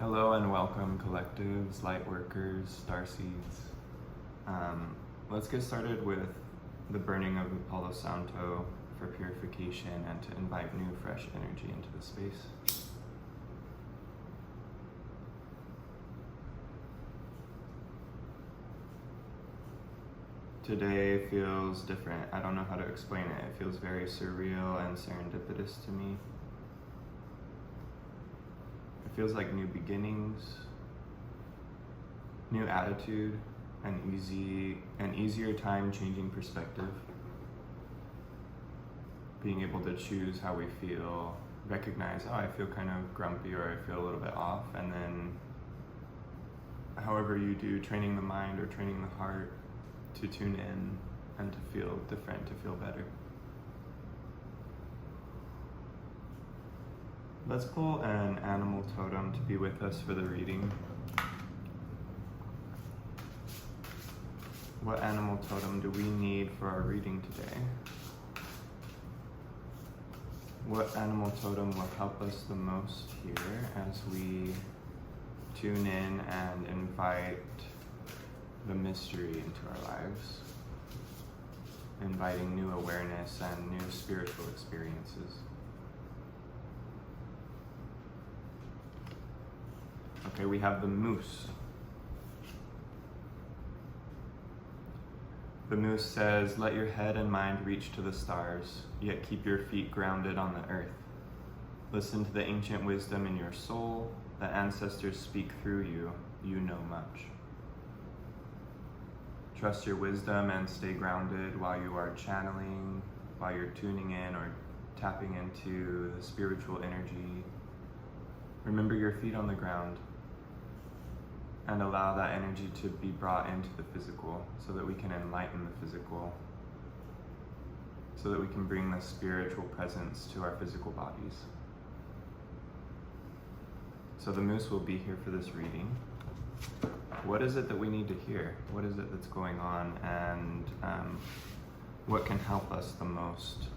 Hello and welcome, collectives, light workers, starseeds. Let's get started with the burning of the Palo Santo for purification and to invite new, fresh energy into the space. Today feels different. I don't know how to explain it. It feels very surreal and serendipitous to me. It feels like new beginnings, new attitude, an easier time changing perspective. Being able to choose how we feel, recognize, oh, I feel kind of grumpy or I feel a little bit off, and then however you do, training the mind or training the heart to tune in and to feel different, to feel better. Let's pull an animal totem to be with us for the reading. What animal totem do we need for our reading today? What animal totem will help us the most here as we tune in and invite the mystery into our lives, inviting new awareness and new spiritual experiences? Okay, we have the moose. The moose says, "Let your head and mind reach to the stars, yet keep your feet grounded on the earth. Listen to the ancient wisdom in your soul. The ancestors speak through you. You know much. Trust your wisdom and stay grounded while you are channeling, while you're tuning in or tapping into the spiritual energy. Remember your feet on the ground and allow that energy to be brought into the physical so that we can enlighten the physical, so that we can bring the spiritual presence to our physical bodies." So the moose will be here for this reading. What is it that we need to hear? What is it that's going on, and what can help us the most?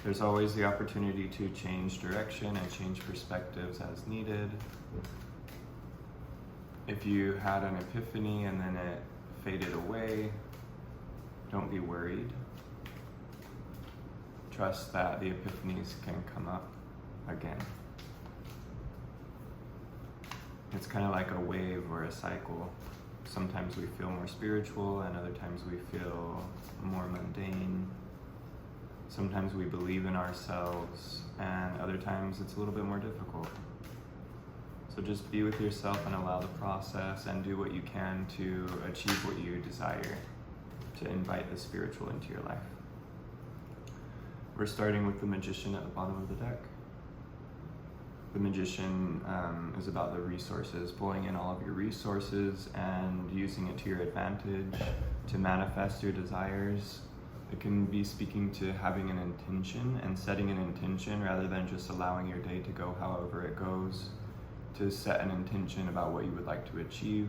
There's always the opportunity to change direction and change perspectives as needed. If you had an epiphany and then it faded away, don't be worried. Trust that the epiphanies can come up again. It's kind of like a wave or a cycle. Sometimes we feel more spiritual and other times we feel more mundane. Sometimes we believe in ourselves and other times it's a little bit more difficult. So just be with yourself and allow the process and do what you can to achieve what you desire, to invite the spiritual into your life. We're starting with the Magician at the bottom of the deck. The Magician is about the resources, pulling in all of your resources and using it to your advantage to manifest your desires. It can be speaking to having an intention and setting an intention rather than just allowing your day to go however it goes, to set an intention about what you would like to achieve.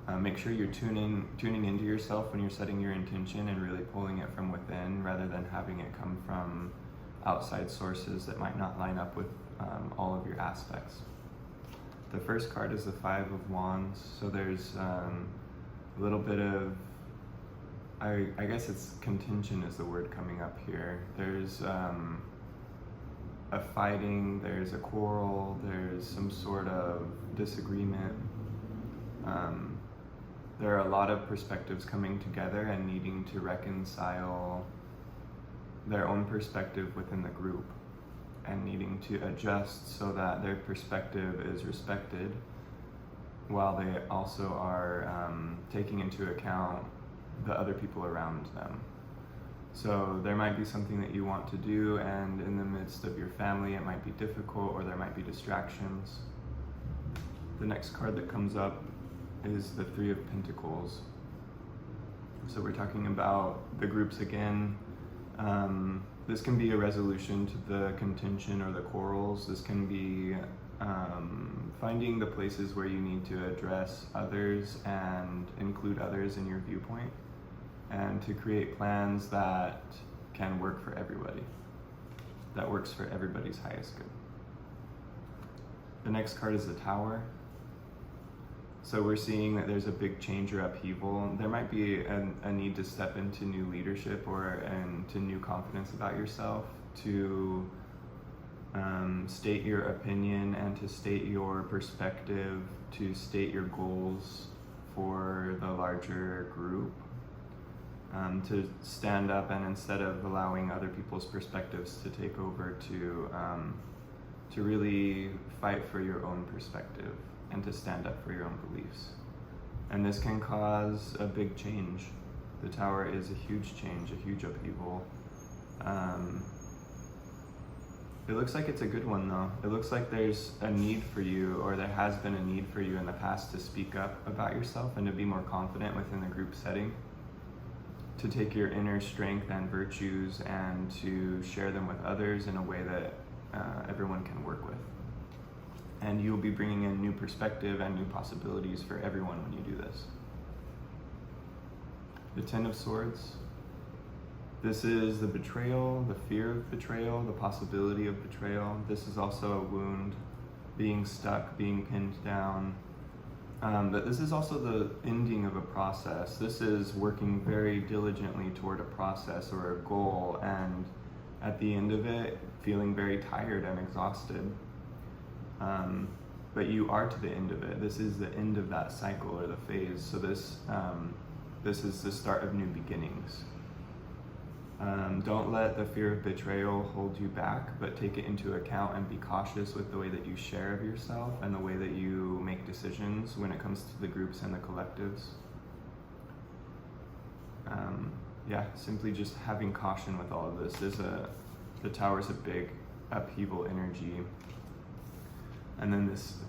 Make sure you're tuning into yourself when you're setting your intention and really pulling it from within rather than having it come from outside sources that might not line up with all of your aspects. The first card is the Five of Wands, so there's a little bit of, I guess it's contention is the word coming up here. There's a fighting, there's a quarrel, there's some sort of disagreement. There are a lot of perspectives coming together and needing to reconcile their own perspective within the group and needing to adjust so that their perspective is respected while they also are taking into account the other people around them. So there might be something that you want to do, and in the midst of your family it might be difficult or there might be distractions. The next card that comes up is the Three of Pentacles. So we're talking about the groups again. This can be a resolution to the contention or the quarrels. This can be finding the places where you need to address others and include others in your viewpoint, and to create plans that can work for everybody, that works for everybody's highest good. The next card is the Tower. So we're seeing that there's a big change or upheaval. There might be a need to step into new leadership or into new confidence about yourself, to state your opinion and to state your perspective, to state your goals for the larger group, to stand up and instead of allowing other people's perspectives to take over, to really fight for your own perspective and to stand up for your own beliefs. And this can cause a big change. The Tower is a huge change, a huge upheaval. It looks like it's a good one though. It looks like there's a need for you, or there has been a need for you in the past, to speak up about yourself and to be more confident within the group setting, to take your inner strength and virtues and to share them with others in a way that everyone can work with. And you'll be bringing in new perspective and new possibilities for everyone when you do this. The Ten of Swords. This is the betrayal, the fear of betrayal, the possibility of betrayal. This is also a wound, being stuck, being pinned down. But this is also the ending of a process. This is working very diligently toward a process or a goal, and at the end of it, feeling very tired and exhausted. But you are to the end of it. This is the end of that cycle or the phase. So this is the start of new beginnings. Don't let the fear of betrayal hold you back, but take it into account and be cautious with the way that you share of yourself and the way that you make decisions when it comes to the groups and the collectives. Simply just having caution with all of this. The Tower is a big upheaval energy. And then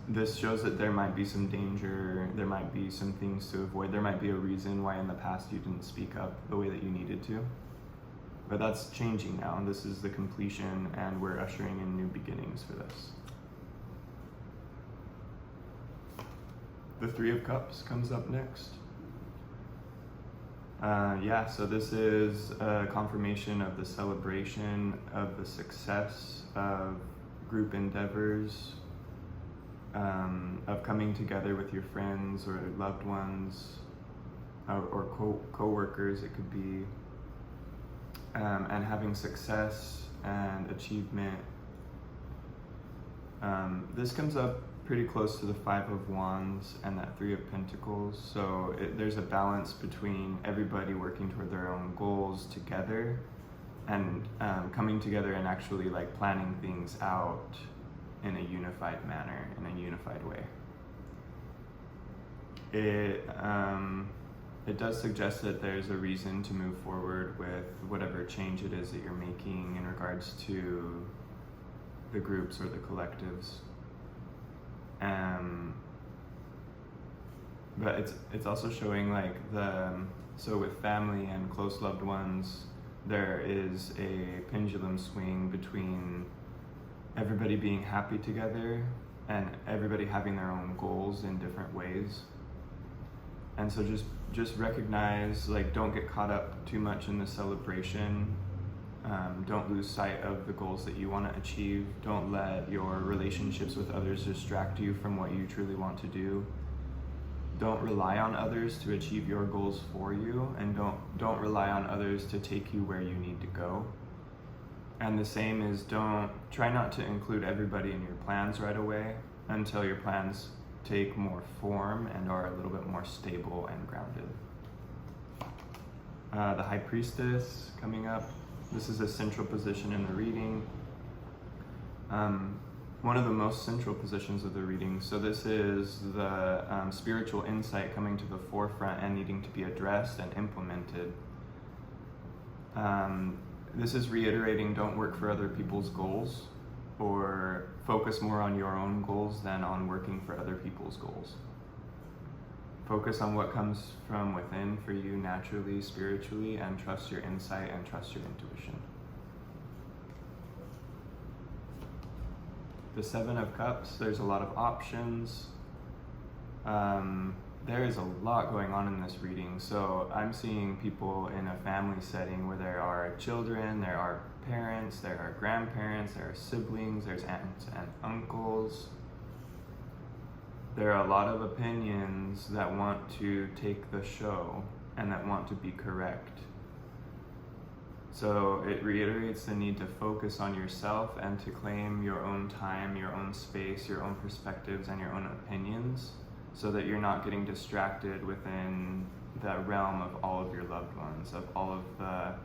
this shows that there might be some danger, there might be some things to avoid, there might be a reason why in the past you didn't speak up the way that you needed to. But that's changing now, and this is the completion, and we're ushering in new beginnings for this. The Three of Cups comes up next. So this is a confirmation of the celebration of the success of group endeavors, of coming together with your friends or loved ones, or co-workers, it could be, and having success and achievement. This comes up pretty close to the Five of Wands and that Three of Pentacles. So there's a balance between everybody working toward their own goals together and coming together and actually like planning things out in a unified manner, in a unified way. It does suggest that there's a reason to move forward with whatever change it is that you're making in regards to the groups or the collectives. But it's also showing like so with family and close loved ones, there is a pendulum swing between everybody being happy together and everybody having their own goals in different ways. And so just recognize, like, don't get caught up too much in the celebration. Don't lose sight of the goals that you want to achieve. Don't let your relationships with others distract you from what you truly want to do. Don't rely on others to achieve your goals for you, and don't rely on others to take you where you need to go. And the same is, try not to include everybody in your plans right away until your plans take more form and are a little bit more stable and grounded. The High Priestess coming up. This is a central position in the reading. One of the most central positions of the reading. So this is the spiritual insight coming to the forefront and needing to be addressed and implemented. This is reiterating, don't work for other people's goals, or focus more on your own goals than on working for other people's goals. Focus on what comes from within for you naturally, spiritually, and trust your insight and trust your intuition. The Seven of Cups, there's a lot of options. There is a lot going on in this reading. So I'm seeing people in a family setting where there are children, there are parents, there are grandparents, there are siblings, there's aunts and uncles. there are a lot of opinions that want to take the show and that want to be correct. So it reiterates the need to focus on yourself and to claim your own time, your own space, your own perspectives, and your own opinions, so that you're not getting distracted within the realm of all of your loved ones, of all of the,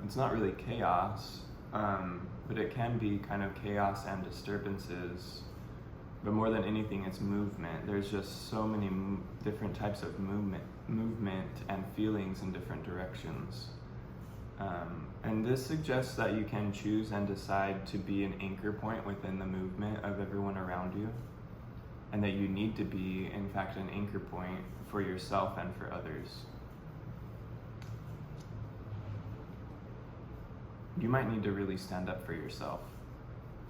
it's not really chaos, but it can be kind of chaos and disturbances. But more than anything, it's movement. There's just so many different types of movement and feelings in different directions. And this suggests that you can choose and decide to be an anchor point within the movement of everyone around you, and that you need to be, in fact, an anchor point for yourself and for others. You might need to really stand up for yourself.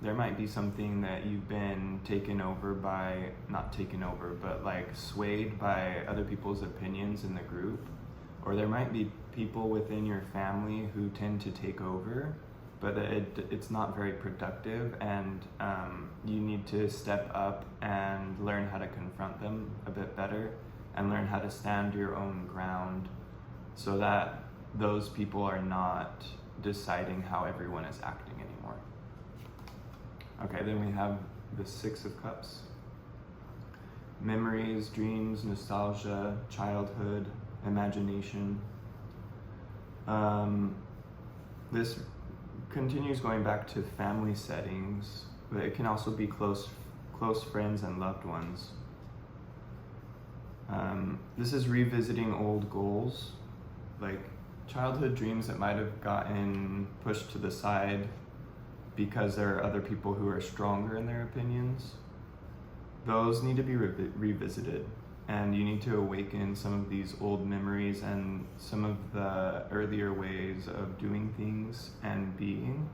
There might be something that you've been taken over by, not taken over, but like swayed by other people's opinions in the group. Or there might be people within your family who tend to take over, but it's not very productive, and you need to step up and learn how to confront them a bit better and learn how to stand your own ground so that those people are not deciding how everyone is acting anymore. Okay, then we have the Six of Cups. Memories, dreams, nostalgia, childhood, imagination. This continues going back to family settings, but it can also be close friends and loved ones. This is revisiting old goals, like childhood dreams that might have gotten pushed to the side because there are other people who are stronger in their opinions. Those need to be revisited, and you need to awaken some of these old memories and some of the earlier ways of doing things and being,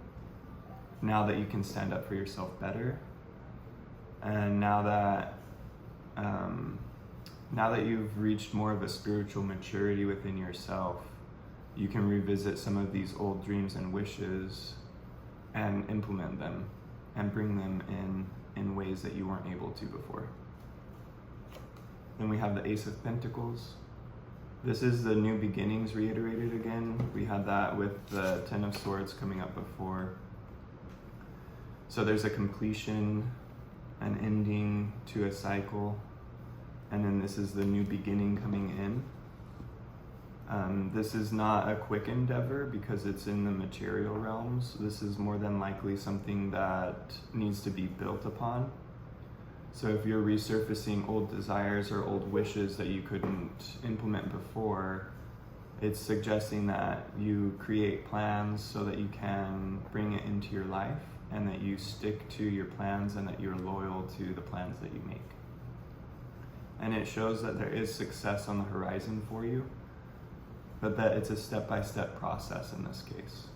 now that you can stand up for yourself better, and now that you've reached more of a spiritual maturity within yourself, you can revisit some of these old dreams and wishes and implement them and bring them in ways that you weren't able to before. Then we have the Ace of Pentacles. This is the new beginnings reiterated again. We had that with the Ten of Swords coming up before. So there's a completion, an ending to a cycle, and then this is the new beginning coming in. This is not a quick endeavor because it's in the material realms. This is more than likely something that needs to be built upon. So if you're resurfacing old desires or old wishes that you couldn't implement before, it's suggesting that you create plans so that you can bring it into your life, and that you stick to your plans, and that you're loyal to the plans that you make. And it shows that there is success on the horizon for you, but that it's a step-by-step process in this case.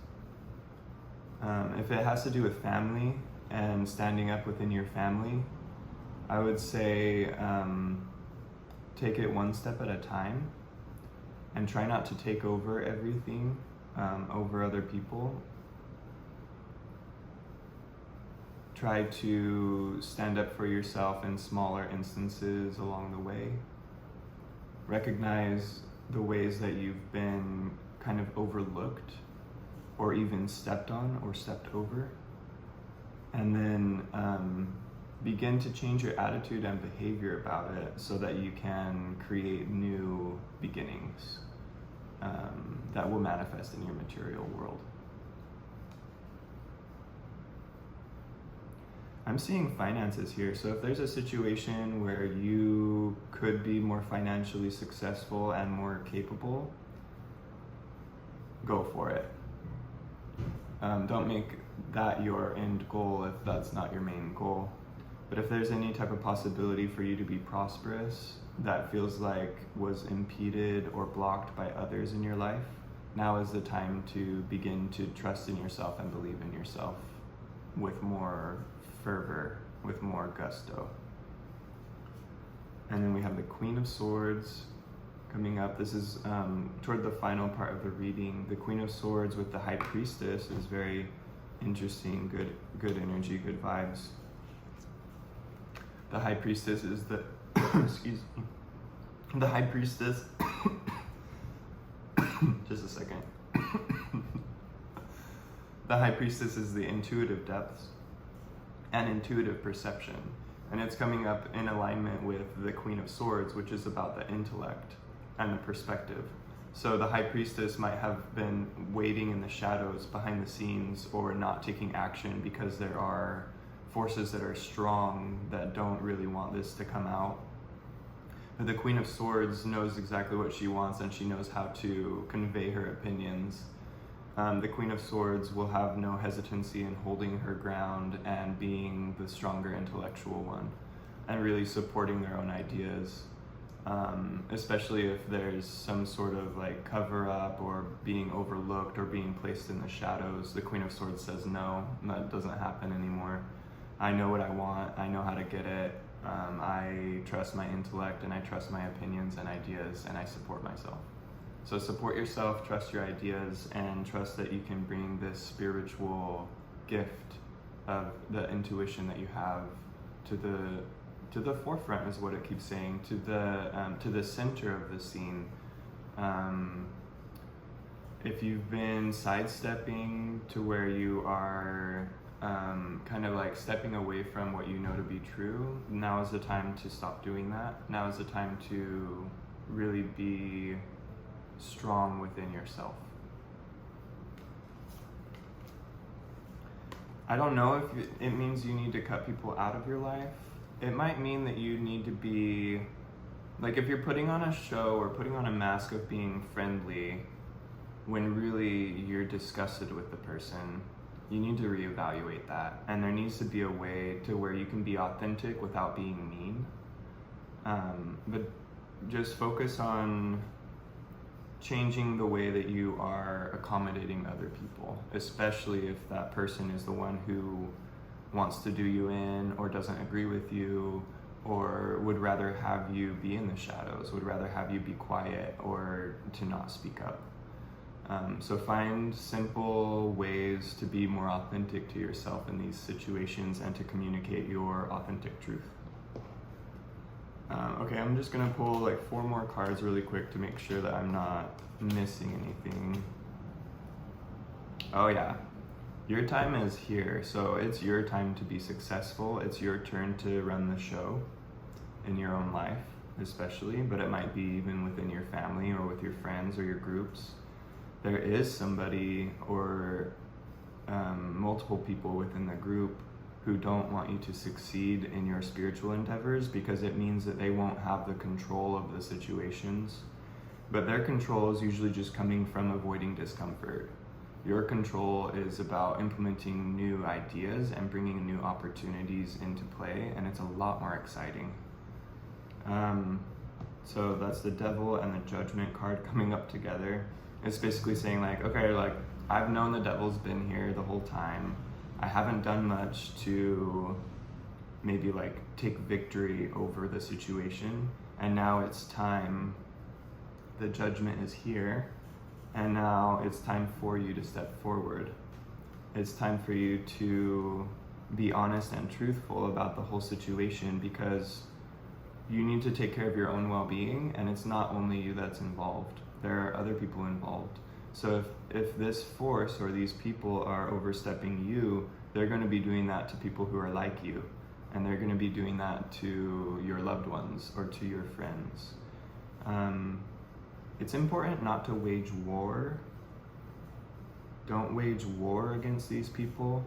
If it has to do with family and standing up within your family, I would say take it one step at a time and try not to take over everything over other people. Try to stand up for yourself in smaller instances along the way. Recognize the ways that you've been kind of overlooked or even stepped on or stepped over. And then begin to change your attitude and behavior about it so that you can create new beginnings that will manifest in your material world. I'm seeing finances here, so if there's a situation where you could be more financially successful and more capable, go for it. Don't make that your end goal if that's not your main goal. But if there's any type of possibility for you to be prosperous that feels like was impeded or blocked by others in your life, now is the time to begin to trust in yourself and believe in yourself with more fervor, with more gusto. And then we have the Queen of Swords coming up. This is toward the final part of the reading. The Queen of Swords with the High Priestess is very interesting, good energy, good vibes. The high priestess is the excuse me. The high priestess just a second. The high priestess is the intuitive depths and intuitive perception. And it's coming up in alignment with the Queen of Swords, which is about the intellect and the perspective. So the high priestess might have been waiting in the shadows behind the scenes or not taking action because there are forces that are strong that don't really want this to come out. But the Queen of Swords knows exactly what she wants, and she knows how to convey her opinions. The Queen of Swords will have no hesitancy in holding her ground and being the stronger intellectual one and really supporting their own ideas, especially if there's some sort of like cover up or being overlooked or being placed in the shadows. The Queen of Swords says no, that doesn't happen anymore. I know what I want, I know how to get it, I trust my intellect and I trust my opinions and ideas, and I support myself. So support yourself, trust your ideas, and trust that you can bring this spiritual gift of the intuition that you have to the forefront, is what it keeps saying, to the center of the scene. If you've been sidestepping to where you are kind of like stepping away from what you know to be true, now is the time to stop doing that. Now is the time to really be strong within yourself. I don't know if it means you need to cut people out of your life. It might mean that you need to be, like if you're putting on a show or putting on a mask of being friendly when really you're disgusted with the person, you need to reevaluate that. And there needs to be a way to where you can be authentic without being mean. But just focus on changing the way that you are accommodating other people, especially if that person is the one who wants to do you in or doesn't agree with you or would rather have you be in the shadows, would rather have you be quiet or to not speak up. So find simple ways to be more authentic to yourself in these situations and to communicate your authentic truth. Okay, I'm just gonna pull like 4 more cards really quick to make sure that I'm not missing anything. Oh yeah, your time is here, so it's your time to be successful. It's your turn to run the show in your own life, especially, but it might be even within your family or with your friends or your groups. There is somebody or multiple people within the group who don't want you to succeed in your spiritual endeavors because it means that they won't have the control of the situations. But their control is usually just coming from avoiding discomfort. Your control is about implementing new ideas and bringing new opportunities into play, and it's a lot more exciting. So that's the Devil and the Judgment card coming up together. It's basically saying like, okay, like I've known the devil's been here the whole time. I haven't done much to maybe like take victory over the situation, and now it's time. The judgment is here, and now it's time for you to step forward. It's time for you to be honest and truthful about the whole situation, because you need to take care of your own well-being, and it's not only you that's involved. There are other people involved. So if this force or these people are overstepping you, they're going to be doing that to people who are like you, and they're going to be doing that to your loved ones or to your friends. It's important not to wage war. Don't wage war against these people.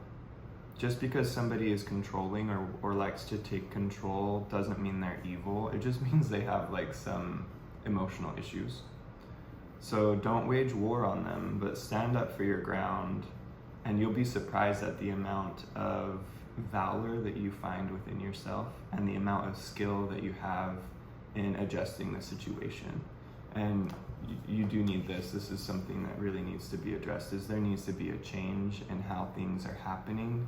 Just because somebody is controlling or likes to take control doesn't mean they're evil. It just means they have like some emotional issues. So don't wage war on them, but stand up for your ground, and you'll be surprised at the amount of valor that you find within yourself and the amount of skill that you have in adjusting the situation. And you do need this. This is something that really needs to be addressed. Is there needs to be a change in how things are happening,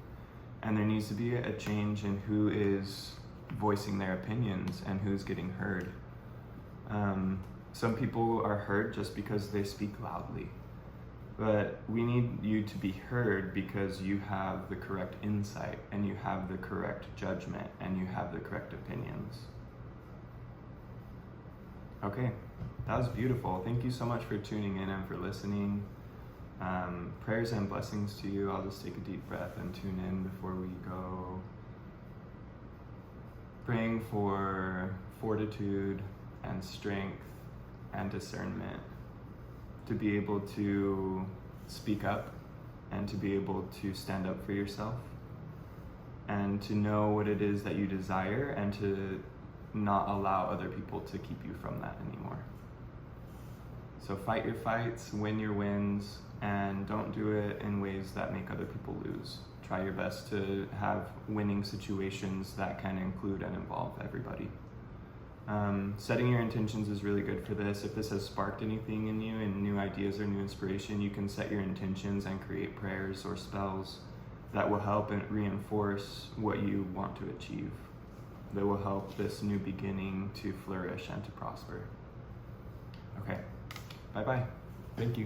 and there needs to be a change in who is voicing their opinions and who's getting heard. Some people are heard just because they speak loudly. But we need you to be heard because you have the correct insight and you have the correct judgment and you have the correct opinions. Okay, that was beautiful. Thank you so much for tuning in and for listening. Prayers and blessings to you. I'll just take a deep breath and tune in before we go. Praying for fortitude and strength and discernment to be able to speak up and to be able to stand up for yourself and to know what it is that you desire and to not allow other people to keep you from that anymore. So fight your fights, win your wins, and don't do it in ways that make other people lose. Try your best to have winning situations that can include and involve everybody. Setting your intentions is really good for this. If this has sparked anything in you and new ideas or new inspiration, you can set your intentions and create prayers or spells that will help and reinforce what you want to achieve. That will help this new beginning to flourish and to prosper. Okay, bye-bye. Thank you.